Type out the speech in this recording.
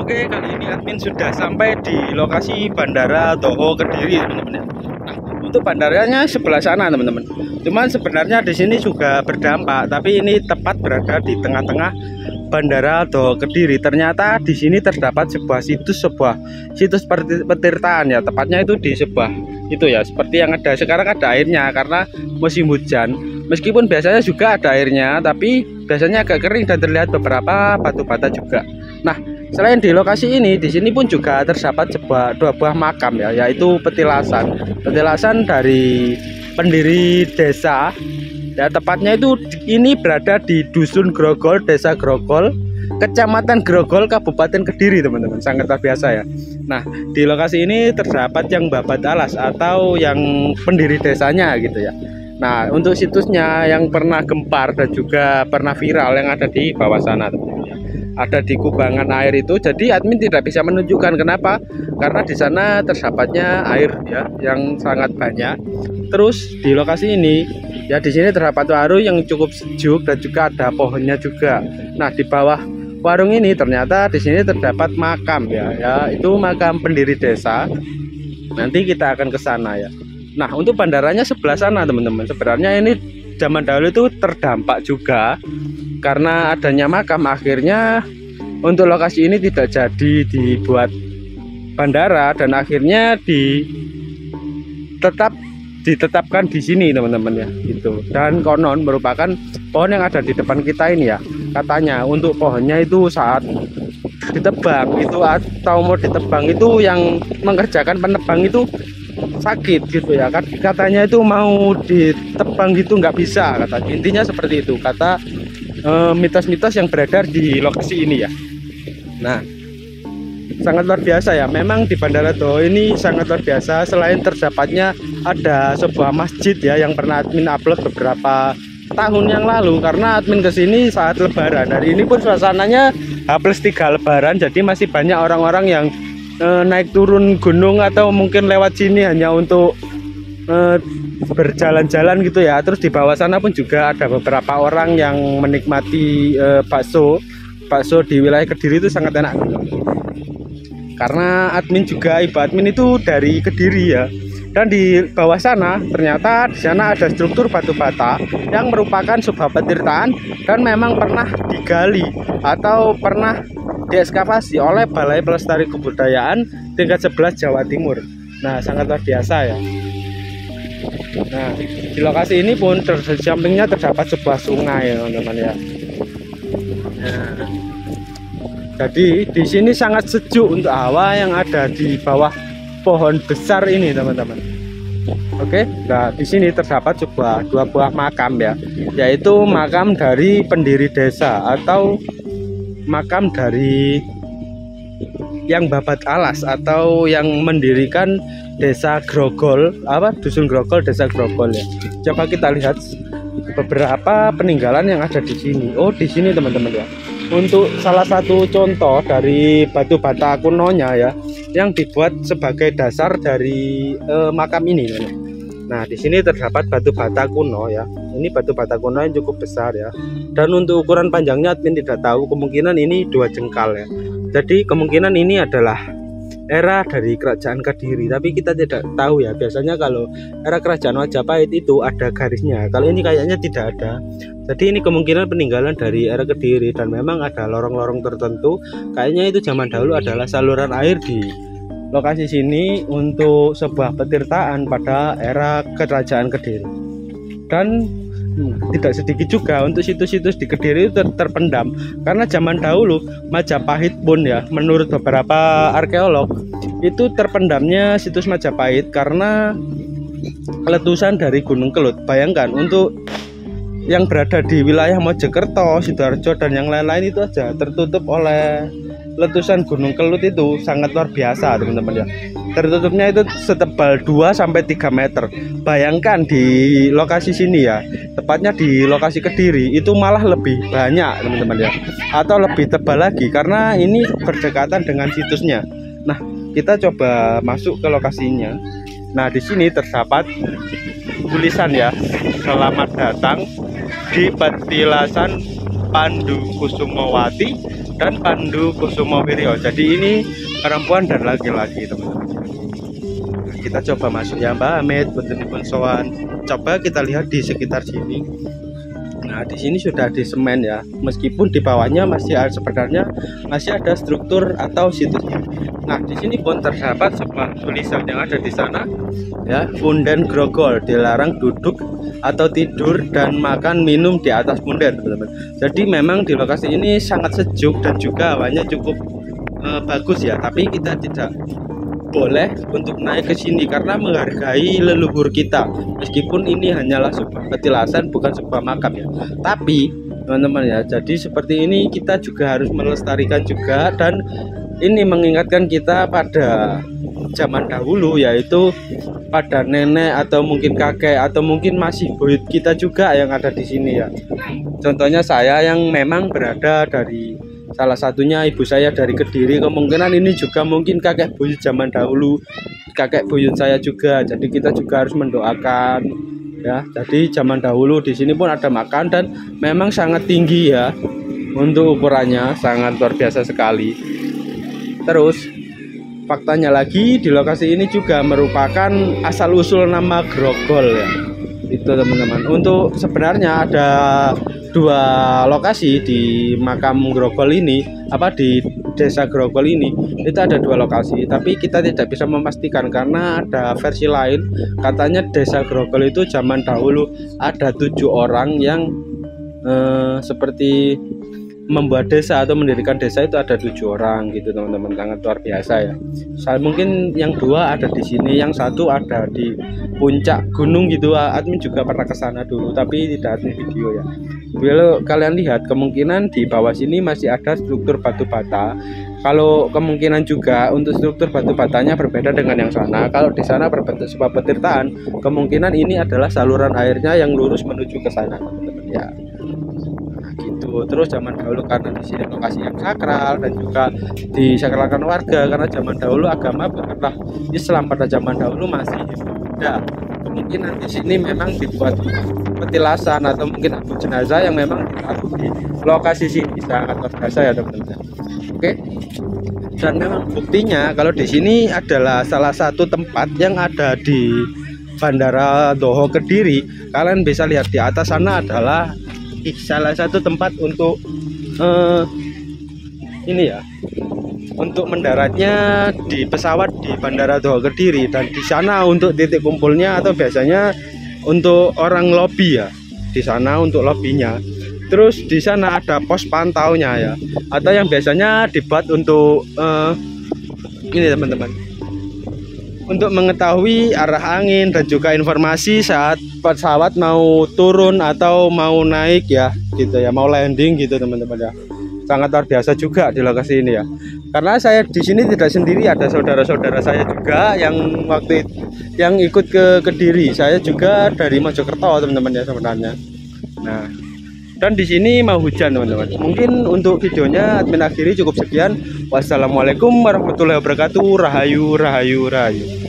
Oke, kali ini admin sudah sampai di lokasi Bandara Toho Kediri, teman-teman. Nah, untuk bandaranya sebelah sana, teman-teman. Cuman sebenarnya di sini juga berdampak, tapi ini tepat berada di tengah-tengah Bandara Toho Kediri. Ternyata di sini terdapat sebuah situs petirtaan ya, tepatnya itu di sebuah itu ya, seperti yang ada sekarang ada airnya karena musim hujan. Meskipun biasanya juga ada airnya, tapi biasanya agak kering dan terlihat beberapa batu bata juga. Nah, selain di lokasi ini, di sini pun juga terdapat dua buah makam ya, yaitu petilasan dari pendiri desa. Ya, tepatnya itu ini berada di Dusun Grogol, Desa Grogol, Kecamatan Grogol, Kabupaten Kediri, teman-teman. Sangat luar biasa ya. Nah, di lokasi ini terdapat yang babat alas atau yang pendiri desanya gitu ya. Nah, untuk situsnya yang pernah gempar dan juga pernah viral yang ada di bawah sana, teman-teman ya. Ada di kubangan air itu, jadi admin tidak bisa menunjukkan. Kenapa? Karena di sana terdapatnya air ya yang sangat banyak. Terus di lokasi ini ya, di sini terdapat warung yang cukup sejuk dan juga ada pohonnya juga. Nah, di bawah warung ini ternyata di sini terdapat makam ya, itu makam pendiri desa. Nanti kita akan ke sana ya. Nah, untuk bandaranya sebelah sana, teman-teman. Sebenarnya ini zaman dahulu itu terdampak juga karena adanya makam. Akhirnya untuk lokasi ini tidak jadi dibuat bandara dan akhirnya ditetapkan di sini, teman-teman ya. Gitu. Dan konon merupakan pohon yang ada di depan kita ini ya. Katanya untuk pohonnya itu saat ditebang itu atau mau ditebang itu yang mengerjakan penebang itu sakit gitu ya, katanya itu mau ditebang gitu nggak bisa, kata intinya seperti itu, kata mitos-mitos yang beredar di lokasi ini ya. Nah, sangat luar biasa ya, memang di Bandara Toho ini sangat luar biasa. Selain terdapatnya ada sebuah masjid ya yang pernah admin upload beberapa tahun yang lalu, karena admin kesini saat lebaran. Hari ini pun suasananya H+3 lebaran, jadi masih banyak orang-orang yang naik turun gunung atau mungkin lewat sini hanya untuk berjalan-jalan gitu ya. Terus di bawah sana pun juga ada beberapa orang yang menikmati bakso di wilayah Kediri itu sangat enak karena admin juga, ibu admin itu dari Kediri ya. Dan di bawah sana ternyata di sana ada struktur batu bata yang merupakan sebuah petirtaan dan memang pernah digali atau pernah diekskavasi oleh Balai Pelestari Kebudayaan tingkat 11 Jawa Timur. Nah, sangat luar biasa ya. Nah, di lokasi ini pun di sampingnya terdapat sebuah sungai ya, teman-teman ya. Nah, jadi di sini sangat sejuk untuk hawa yang ada di bawah pohon besar ini, teman-teman. Oke, nah di sini terdapat dua buah makam ya, yaitu makam dari pendiri desa atau makam dari yang babat alas atau yang mendirikan Desa Grogol, Dusun Grogol, Desa Grogol ya. Coba kita lihat beberapa peninggalan yang ada di sini. Oh, di sini, teman-teman ya. Untuk salah satu contoh dari batu bata kunonya ya, yang dibuat sebagai dasar dari makam ini. Nah, di sini terdapat batu bata kuno ya. Ini batu bata kuno yang cukup besar ya. Dan untuk ukuran panjangnya admin tidak tahu, kemungkinan ini 2 jengkal ya. Jadi kemungkinan ini adalah era dari kerajaan Kediri, tapi kita tidak tahu ya. Biasanya kalau era kerajaan Majapahit itu ada garisnya. Kalau ini kayaknya tidak ada. Jadi ini kemungkinan peninggalan dari era Kediri dan memang ada lorong-lorong tertentu. Kayaknya itu zaman dahulu adalah saluran air di lokasi sini untuk sebuah petirtaan pada era kerajaan Kediri. Dan tidak sedikit juga untuk situs-situs di Kediri itu terpendam karena zaman dahulu Majapahit pun ya, menurut beberapa arkeolog itu terpendamnya situs Majapahit karena letusan dari Gunung Kelut. Bayangkan untuk yang berada di wilayah Mojokerto, Sidoarjo dan yang lain-lain itu aja tertutup oleh letusan Gunung Kelut, itu sangat luar biasa, teman-teman ya. Tertutupnya itu setebal 2-3 meter. Bayangkan di lokasi sini ya, tepatnya di lokasi Kediri itu malah lebih banyak, teman-teman ya, atau lebih tebal lagi karena ini berdekatan dengan situsnya. Nah, kita coba masuk ke lokasinya. Nah, di sini terdapat tulisan ya, selamat datang di petilasan Pandu Kusumawati dan Pandu Kusumowiryo. Jadi ini perempuan dan laki-laki, teman-teman. Kita coba masuk ya Mbak Amit, punten sowan. Coba kita lihat di sekitar sini. Nah, di sini sudah di semen ya, meskipun di bawahnya sebenarnya masih ada struktur atau situsnya. Nah, di sini pun terdapat sebuah tulisan yang ada di sana ya, punden grogol, dilarang duduk atau tidur dan makan minum di atas punden, teman-teman. Jadi memang di lokasi ini sangat sejuk dan juga hawanya cukup bagus ya, tapi kita tidak boleh untuk naik ke sini karena menghargai leluhur kita, meskipun ini hanyalah sebuah petilasan bukan sebuah makam ya. Tapi teman-teman ya, jadi seperti ini kita juga harus melestarikan juga, dan ini mengingatkan kita pada zaman dahulu, yaitu pada nenek atau mungkin kakek atau mungkin masih buyut kita juga yang ada di sini ya. Contohnya saya yang memang berada dari salah satunya ibu saya dari Kediri, kemungkinan ini juga mungkin kakek buyut zaman dahulu, kakek buyut saya juga. Jadi kita juga harus mendoakan ya. Jadi zaman dahulu di sini pun ada makan dan memang sangat tinggi ya, untuk ukurannya sangat luar biasa sekali. Terus faktanya lagi di lokasi ini juga merupakan asal usul nama Grogol ya, itu teman-teman. Untuk sebenarnya ada dua lokasi di makam Grogol ini, di desa Grogol ini itu ada dua lokasi, tapi kita tidak bisa memastikan karena ada versi lain katanya desa Grogol itu zaman dahulu ada 7 orang yang seperti membuat desa atau mendirikan desa, itu ada 7 orang gitu teman-teman, sangat luar biasa ya. Mungkin yang 2 ada di sini, yang 1 ada di puncak gunung gitu. Admin juga pernah ke sana dulu tapi tidak admin video ya. Kalau kalian lihat kemungkinan di bawah sini masih ada struktur batu bata. Kalau kemungkinan juga untuk struktur batu batanya berbeda dengan yang sana. Kalau di sana berbentuk sebuah petirtaan, kemungkinan ini adalah saluran airnya yang lurus menuju ke sana teman-teman ya. Gitu. Terus zaman dahulu karena di sini lokasi yang sakral dan juga disakralkan warga, karena zaman dahulu agama bukanlah Islam, pada zaman dahulu masih Buddha. Kemungkinan di sini memang dibuat petilasan atau mungkin abu jenazah yang memang ditaruh di lokasi sini, sangat luar biasa ya teman-teman. Oke. Dan memang buktinya kalau di sini adalah salah satu tempat yang ada di Bandara Toho Kediri. Kalian bisa lihat di atas sana adalah salah satu tempat untuk ini ya, untuk mendaratnya di pesawat di Bandara Toho Kediri, dan di sana untuk titik kumpulnya atau biasanya untuk orang lobby ya, di sana untuk lobbynya. Terus di sana ada pos pantaunya ya, atau yang biasanya dibuat untuk ini teman-teman, untuk mengetahui arah angin dan juga informasi saat pesawat mau turun atau mau naik ya, gitu ya, mau landing gitu teman-teman ya. Sangat luar biasa juga di lokasi ini ya. Karena saya di sini tidak sendiri, ada saudara-saudara saya juga yang yang ikut ke Kediri. Saya juga dari Mojokerto teman-teman ya sebenarnya. Nah, dan di sini mau hujan teman-teman. Mungkin untuk videonya admin akhiri cukup sekian. Wassalamualaikum warahmatullahi wabarakatuh. Rahayu, rahayu, rahayu.